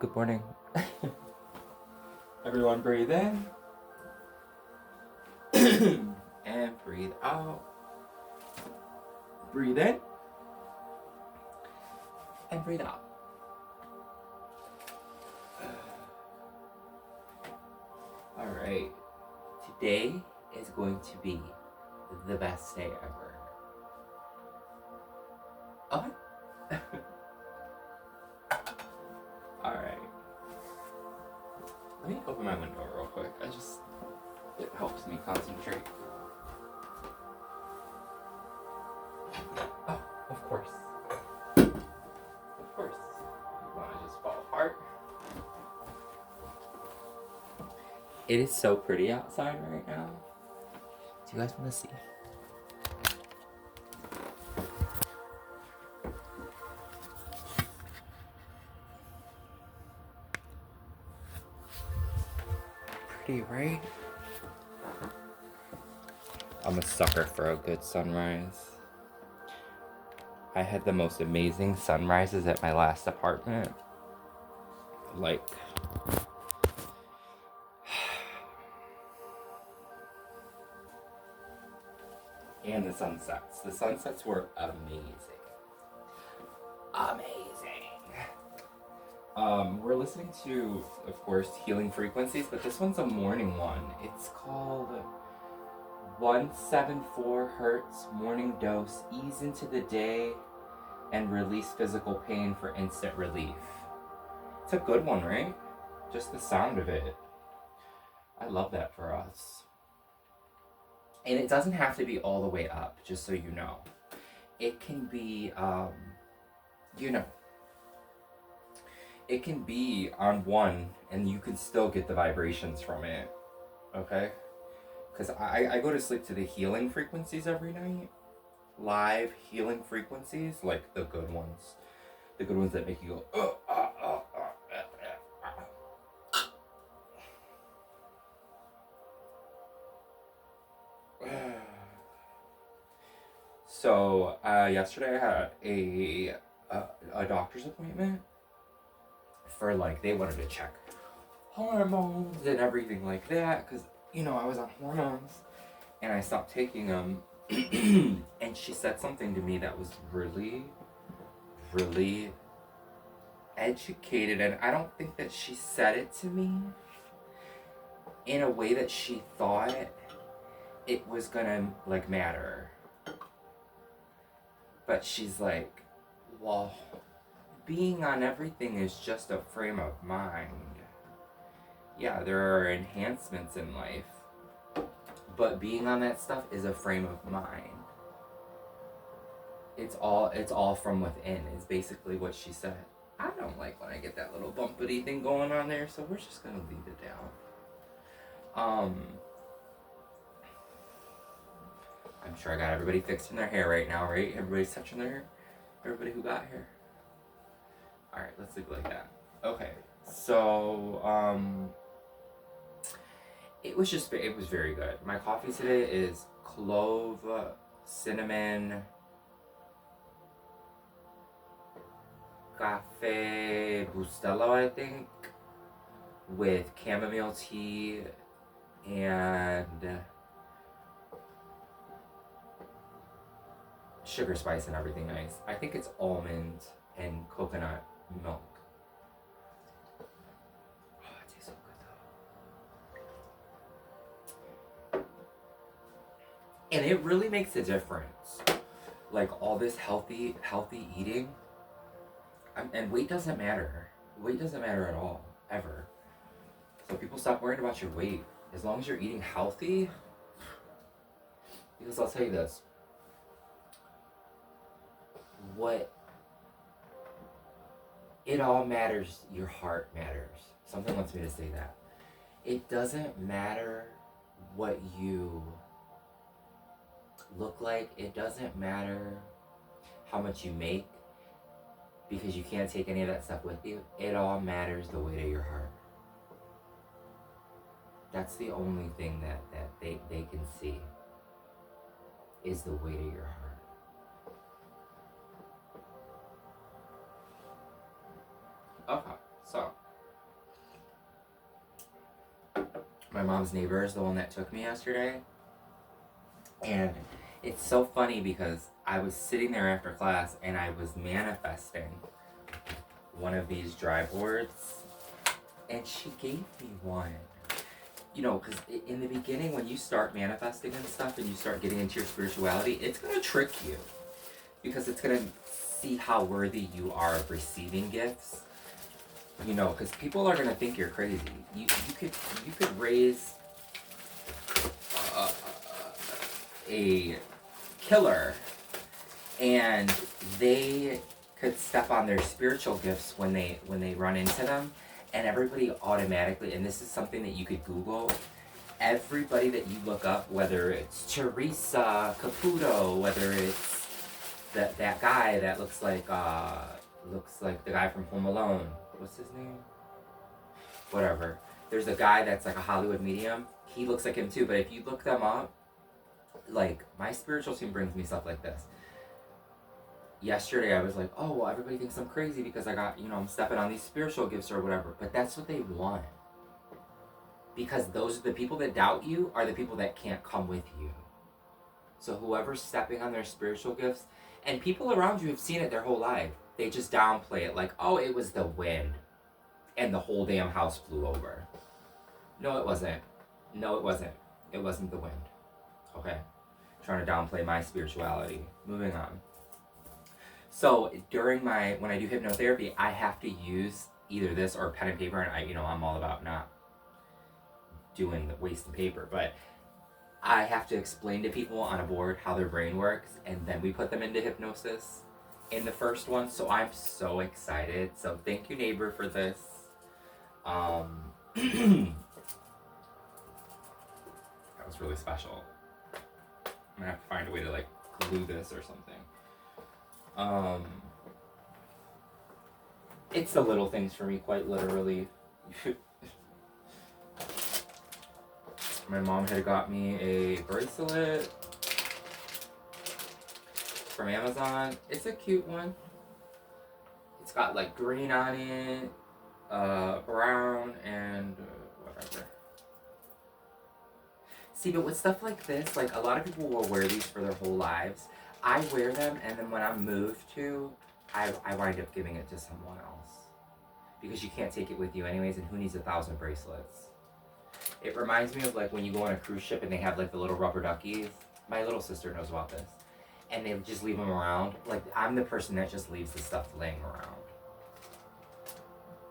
Good morning. Everyone breathe in. And breathe out. Breathe in. And breathe out. Alright. Today is going to be the best day ever. Okay. Alright. Let me open my window real quick. It helps me concentrate. Oh, of course. Of course. You want to just fall apart. It is so pretty outside right now. Do you guys want to see? Pretty, right? I'm a sucker for a good sunrise. I had the most amazing sunrises at my last apartment. Like, and the sunsets. The sunsets were amazing. We're listening to, of course, Healing Frequencies, but this one's a morning one. It's called 174 Hertz Morning Dose. Ease into the day and release physical pain for instant relief. It's a good one, right? Just the sound of it. I love that for us. And it doesn't have to be all the way up, just so you know. It can be, it can be on one and you can still get the vibrations from it, okay? Because I go to sleep to the healing frequencies every night. Live healing frequencies, like the good ones. The good ones that make you go, So, yesterday I had a doctor's appointment for, like, they wanted to check hormones and everything like that, because, I was on hormones, and I stopped taking them, and she said something to me that was really, really educated, and I don't think that she said it to me in a way that she thought it was gonna, like, matter. But she's like, well, being on everything is just a frame of mind. Yeah, there are enhancements in life, but being on that stuff is a frame of mind. It's all from within, is basically what she said. I don't like when I get that little bumpity thing going on there, so we're just gonna leave it down. I'm sure I got everybody fixing their hair right now, right? Everybody's touching their hair? Everybody who got hair? Alright, let's leave it like that. Okay, so, it was very good. My coffee today is clove, cinnamon, cafe bustelo, I think, with chamomile tea and sugar spice and everything nice. I think it's almond and coconut milk. Oh, it tastes so good though. And it really makes a difference. Like, all this healthy eating, and weight doesn't matter. Weight doesn't matter at all, ever. So people stop worrying about your weight. As long as you're eating healthy, because I'll tell you this, it all matters, your heart matters. Something wants me to say that. It doesn't matter what you look like. It doesn't matter how much you make, because you can't take any of that stuff with you. It all matters the weight of your heart. That's the only thing that they can see, is the weight of your heart. Okay, so My mom's neighbor is the one that took me yesterday. And it's so funny because I was sitting there after class and I was manifesting one of these dry boards, and she gave me one. You know, because in the beginning, when you start manifesting and stuff and you start getting into your spirituality, it's going to trick you because it's going to see how worthy you are of receiving gifts. You know, because people are going to think you're crazy. You could raise a killer and they could step on their spiritual gifts when they run into them, and everybody automatically, and this is something that you could Google, everybody that you look up, whether it's Teresa Caputo, whether it's that guy that looks like the guy from Home Alone, what's his name, whatever, there's a guy that's like a Hollywood medium, he looks like him too, but if you look them up, like, my spiritual team brings me stuff like this. Yesterday I was like, oh, well, everybody thinks I'm crazy because I got, I'm stepping on these spiritual gifts or whatever. But that's what they want. Because those are the people that doubt you are the people that can't come with you. So whoever's stepping on their spiritual gifts, and people around you have seen it their whole life, they just downplay it like, oh, it was the wind and the whole damn house flew over. No, it wasn't. No, it wasn't. It wasn't the wind. Okay? Trying to downplay my spirituality. Moving on. So when I do hypnotherapy, I have to use either this or pen and paper, and I'm all about not doing the waste of paper, but I have to explain to people on a board how their brain works, and then we put them into hypnosis in the first one. So I'm so excited. So thank you, neighbor, for this. That was really special. I'm gonna have to find a way to like glue this or something. It's the little things for me, quite literally. My mom had got me a bracelet from Amazon. It's a cute one. It's got like green on it, brown, and whatever. See, but with stuff like this, like a lot of people will wear these for their whole lives. I wear them, and then when I'm moved to, I wind up giving it to someone else. Because you can't take it with you anyways, and who needs 1,000 bracelets? It reminds me of like when you go on a cruise ship and they have like the little rubber duckies. My little sister knows about this. And they just leave them around. Like, I'm the person that just leaves the stuff laying around.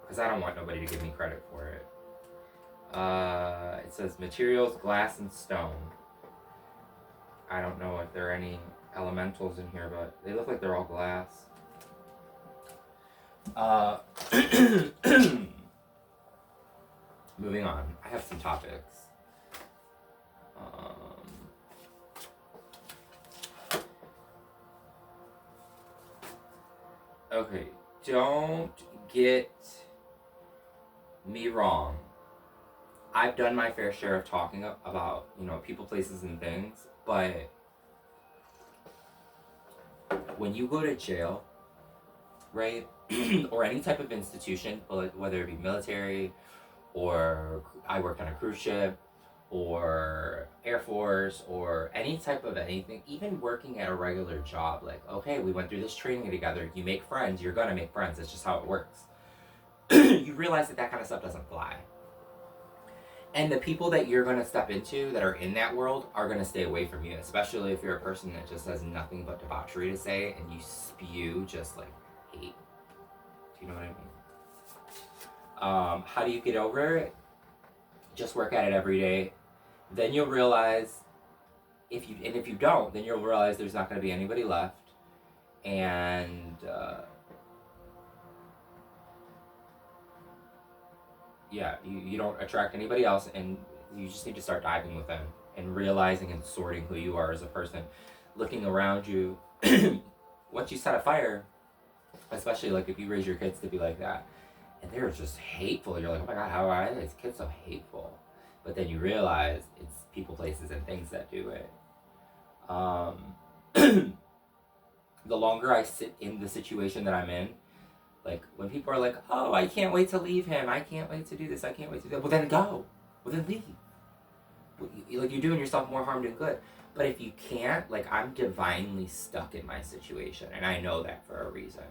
Because I don't want nobody to give me credit for it. It says materials, glass, and stone. I don't know if there are any elementals in here, but they look like they're all glass. Moving on. I have some topics. Okay, don't get me wrong. I've done my fair share of talking about, people, places, and things, but when you go to jail, right, or any type of institution, whether it be military, or I worked on a cruise ship, or Air Force, or any type of anything, even working at a regular job, like, okay, we went through this training together, you make friends, you're gonna make friends, it's just how it works. You realize that kind of stuff doesn't fly. And the people that you're going to step into that are in that world are going to stay away from you, especially if you're a person that just has nothing but debauchery to say and you spew just like hate. Do you know what I mean? How do you get over it? Just work at it every day. Then you'll realize, if you don't, then you'll realize there's not going to be anybody left. And you don't attract anybody else, and you just need to start diving with them and realizing and sorting who you are as a person. Looking around you, once you set a fire, especially like if you raise your kids to be like that, and they're just hateful, you're like, oh my god, how are these kids so hateful? But then you realize it's people, places, and things that do it. The longer I sit in the situation that I'm in, like when people are like, oh, I can't wait to leave him, I can't wait to do this, I can't wait to do that, well then go. well then leave. Like, you're doing yourself more harm than good. But if you can't, like, I'm divinely stuck in my situation, and I know that for a reason.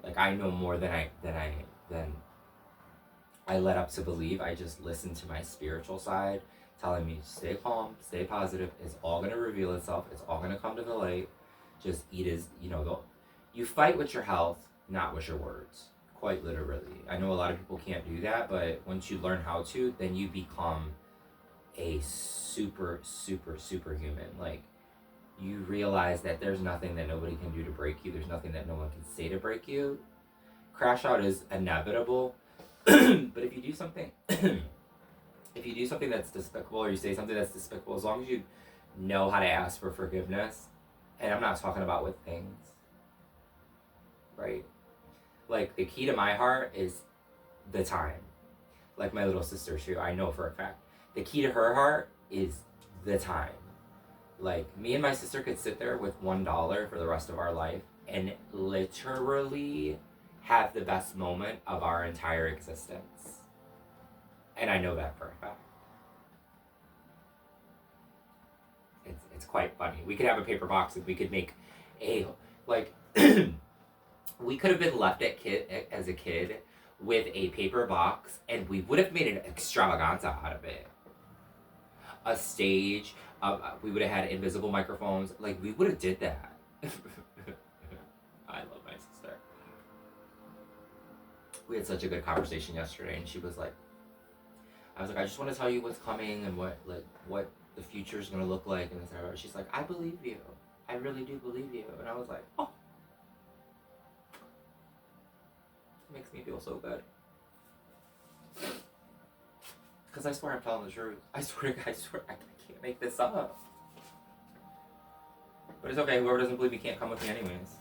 Like, I know more than I led up to believe. I just listened to my spiritual side telling me, stay calm, stay positive. It's all going to reveal itself. It's all going to come to the light. Just eat you fight with your health, not with your words. Quite literally. I know a lot of people can't do that, but once you learn how to, then you become a super, super, super human. Like, you realize that there's nothing that nobody can do to break you. There's nothing that no one can say to break you. Crash out is inevitable. But if you do something that's despicable, or you say something that's despicable, as long as you know how to ask for forgiveness, and I'm not talking about with things, right? Like, the key to my heart is the time. Like my little sister too, I know for a fact. The key to her heart is the time. Like, me and my sister could sit there with $1 for the rest of our life and literally have the best moment of our entire existence. And I know that for a fact. It's quite funny. We could have a paper box and we could make we could have been left as a kid with a paper box, and we would have made an extravaganza out of it. A stage, we would have had invisible microphones. Like, we would have did that. I love my sister. We had such a good conversation yesterday, and she was like, I was like, I just want to tell you what's coming and what the future is going to look like, and etc. She's like, I believe you. I really do believe you. And I was like, oh. It makes me feel so good. Because I swear I'm telling the truth. I swear, I can't make this up. But it's okay, whoever doesn't believe me can't come with me anyways.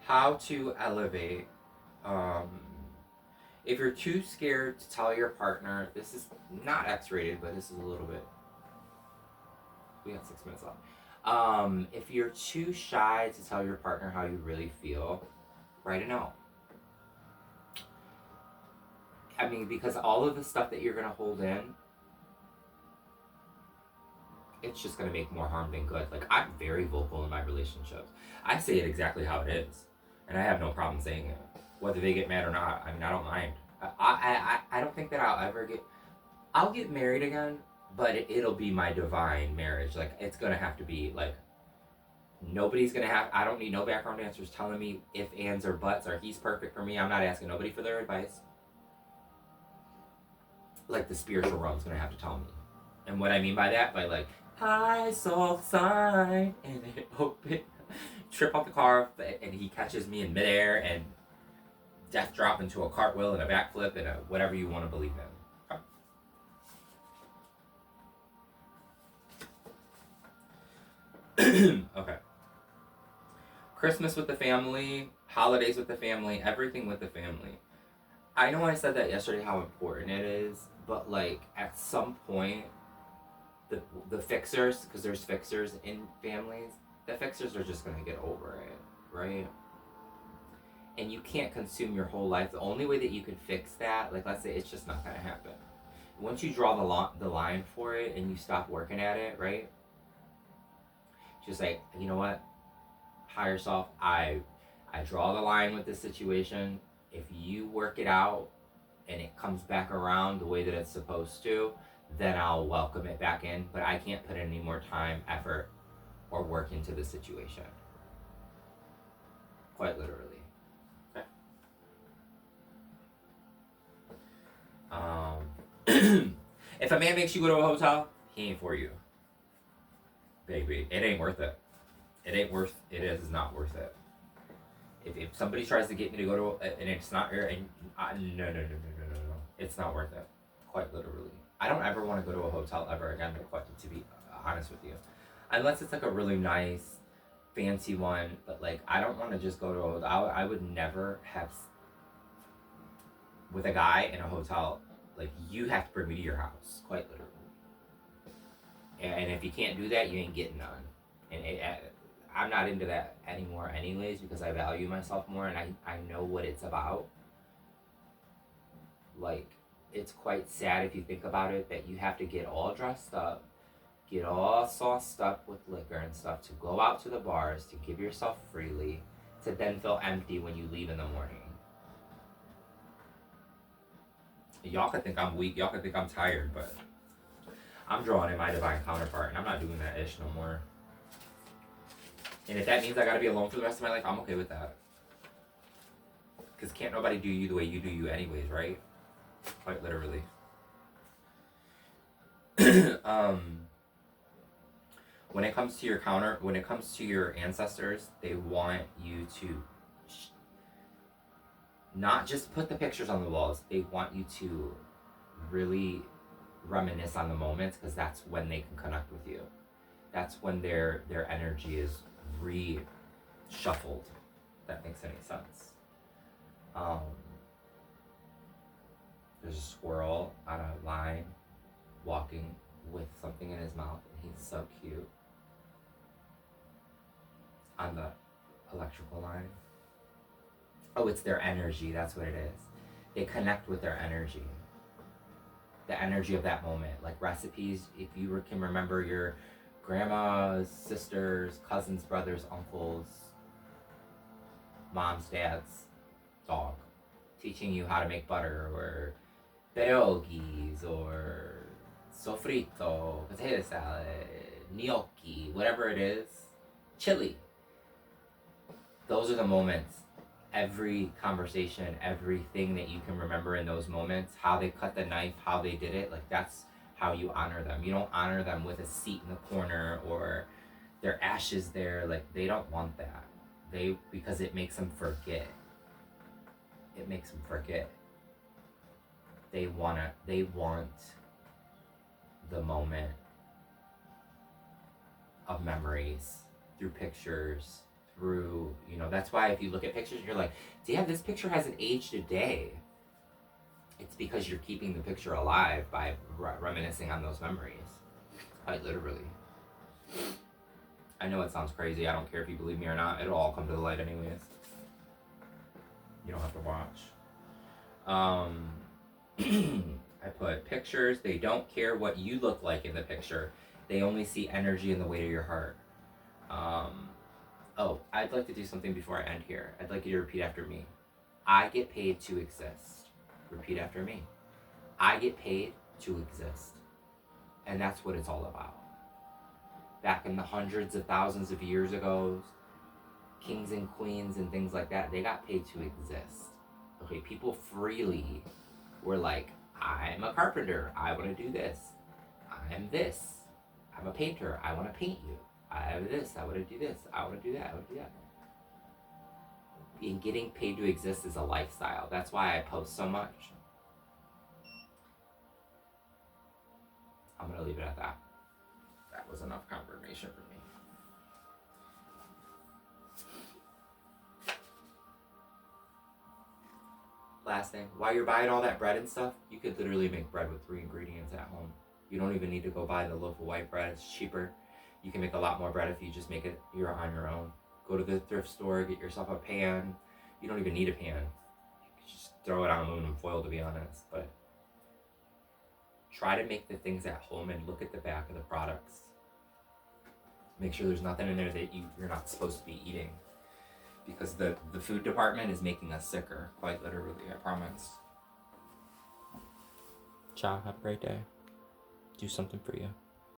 How to elevate. If you're too scared to tell your partner, this is not X-rated, but this is a little bit. We got 6 minutes left. If you're too shy to tell your partner how you really feel, write a note. I mean, because all of the stuff that you're going to hold in, it's just going to make more harm than good. Like, I'm very vocal in my relationships. I say it exactly how it is, and I have no problem saying it. Whether they get mad or not, I mean, I don't mind. I don't think that I'll get married again, but it'll be my divine marriage. Like, it's going to have to be, like, I don't need no background answers telling me if, ands, or buts, or he's perfect for me. I'm not asking nobody for their advice. Like, the spiritual realm's going to have to tell me. And what I mean by that, by like, I saw the sign, and it opened, trip off the car, and he catches me in midair, and death drop into a cartwheel and a backflip and a whatever you want to believe in. Okay. Christmas with the family, holidays with the family, everything with the family. I know I said that yesterday how important it is, but like, at some point, the fixers, because there's fixers in families, the fixers are just going to get over it, right? And you can't consume your whole life. The only way that you can fix that, like, let's say it's just not going to happen. Once you draw the line for it and you stop working at it, right? Just like, you know what? Higher self, I draw the line with this situation. If you work it out and it comes back around the way that it's supposed to, then I'll welcome it back in. But I can't put any more time, effort, or work into the situation. Quite literally. If a man makes you go to a hotel, he ain't for you. Baby, it ain't worth it. It is not worth it. If somebody tries to get me to go to, and it's not, no. It's not worth it. Quite literally. I don't ever want to go to a hotel ever again, to be honest with you. Unless it's like a really nice, fancy one, but like, I don't want to just go to a hotel. I would never have, with a guy in a hotel, like, you have to bring me to your house, quite literally. And if you can't do that, you ain't getting none. And I'm not into that anymore anyways, because I value myself more and I know what it's about. Like, it's quite sad if you think about it that you have to get all dressed up, get all sauced up with liquor and stuff to go out to the bars, to give yourself freely, to then feel empty when you leave in the morning. Y'all could think I'm weak, y'all could think I'm tired, but I'm drawing in my divine counterpart and I'm not doing that ish no more. And if that means I gotta be alone for the rest of my life, I'm okay with that. Because can't nobody do you the way you do you anyways, right? Quite literally. When it comes to your ancestors, they want you to not just put the pictures on the walls. They want you to really reminisce on the moments, because that's when they can connect with you. That's when their energy is reshuffled. If that makes any sense. There's a squirrel on a line walking with something in his mouth, and he's so cute. On the electrical line. Oh, it's their energy, that's what it is. They connect with their energy. The energy of that moment. Like recipes, if you can remember your grandma's, sisters, cousins, brothers, uncles, mom's, dad's dog teaching you how to make butter, or pierogies, or sofrito, potato salad, gnocchi, whatever it is, chili. Those are the moments. Every conversation, everything that you can remember in those moments, how they cut the knife, how they did it, like that's how you honor them. You don't honor them with a seat in the corner or their ashes there. Like, they don't want that. Because it makes them forget. It makes them forget. They want the moment of memories through pictures, through, that's why if you look at pictures and you're like, damn, this picture hasn't aged a day. It's because you're keeping the picture alive by reminiscing on those memories. Quite literally. I know it sounds crazy. I don't care if you believe me or not. It'll all come to the light anyways. You don't have to watch. I put pictures. They don't care what you look like in the picture. They only see energy in the weight of your heart. I'd like to do something before I end here. I'd like you to repeat after me. I get paid to exist. Repeat after me. I get paid to exist. And that's what it's all about. Back in the hundreds of thousands of years ago, kings and queens and things like that, they got paid to exist. Okay, people freely were like, I'm a carpenter, I want to do this. I'm this. I'm a painter, I want to paint you. I have this, I want to do this, I want to do that, I want to do that. And getting paid to exist is a lifestyle. That's why I post so much. I'm going to leave it at that. That was enough confirmation for me. Last thing, while you're buying all that bread and stuff, you could literally make bread with 3 ingredients at home. You don't even need to go buy the loaf of white bread. It's cheaper. You can make a lot more bread if you just make it on your own. Go to the thrift store, get yourself a pan. You don't even need a pan. You can just throw it on aluminum foil, to be honest. But try to make the things at home and look at the back of the products. Make sure there's nothing in there that you're not supposed to be eating. Because the food department is making us sicker, quite literally, I promise. Ciao, have a great day. Do something for you.